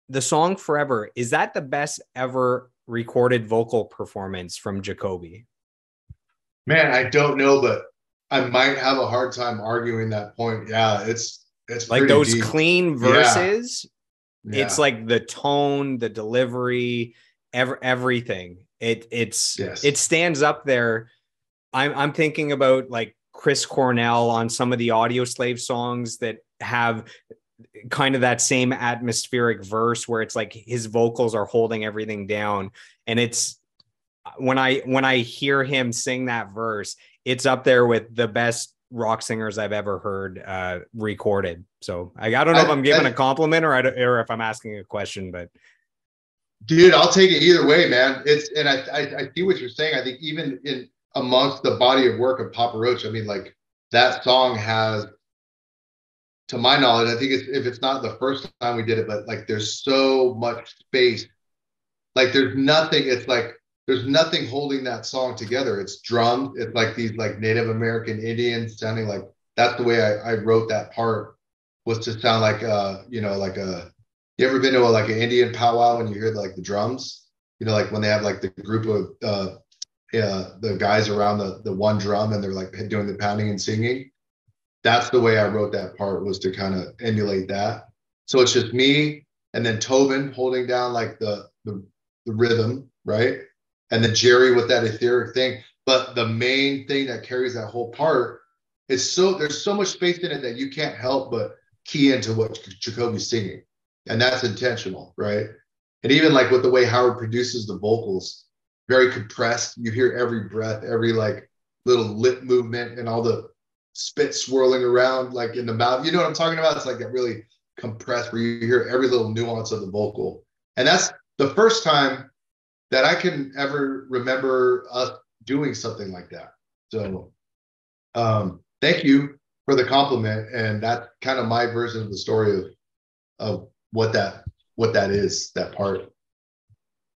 the song Forever, is that the best ever recorded vocal performance from Jacoby? Man, I don't know, but I might have a hard time arguing that point. Yeah, it's Like pretty those deep. clean Yeah, verses, it's yeah, like the tone, the delivery, everything. It yes. stands up there. I'm thinking about like Chris Cornell on some of the Audio Slave songs that have kind of that same atmospheric verse where it's like his vocals are holding everything down. And it's when I hear him sing that verse, it's up there with the best rock singers I've ever heard recorded. So I don't know if I'm giving a I compliment or if I'm asking a question, but dude, I'll take it either way, man. It's and I see what you're saying. I think even in amongst the body of work of Papa Roach, I mean, like that song has, to my knowledge, I think it's if it's not the first time we did it, but like there's so much space. Like there's nothing, it's like there's nothing holding that song together. It's drums, it's like these like Native American Indians sounding like that's the way I wrote that part was to sound like like a you ever been to like an Indian powwow and you hear like the drums? You know, like when they have like the group of the guys around the one drum and they're like doing the pounding and singing. That's the way I wrote that part was to kind of emulate that. So it's just me and then Tobin holding down like the rhythm, right? And then Jerry with that etheric thing. But the main thing that carries that whole part is there's so much space in it that you can't help but key into what Jacoby's singing. And that's intentional, right? And even like with the way Howard produces the vocals, very compressed. You hear every breath, every like little lip movement and all the spit swirling around like in the mouth. You know what I'm talking about? It's like that really compressed where you hear every little nuance of the vocal. And that's the first time that I can ever remember us doing something like that. So thank you for the compliment. And that's kind of my version of the story of what that is, that part.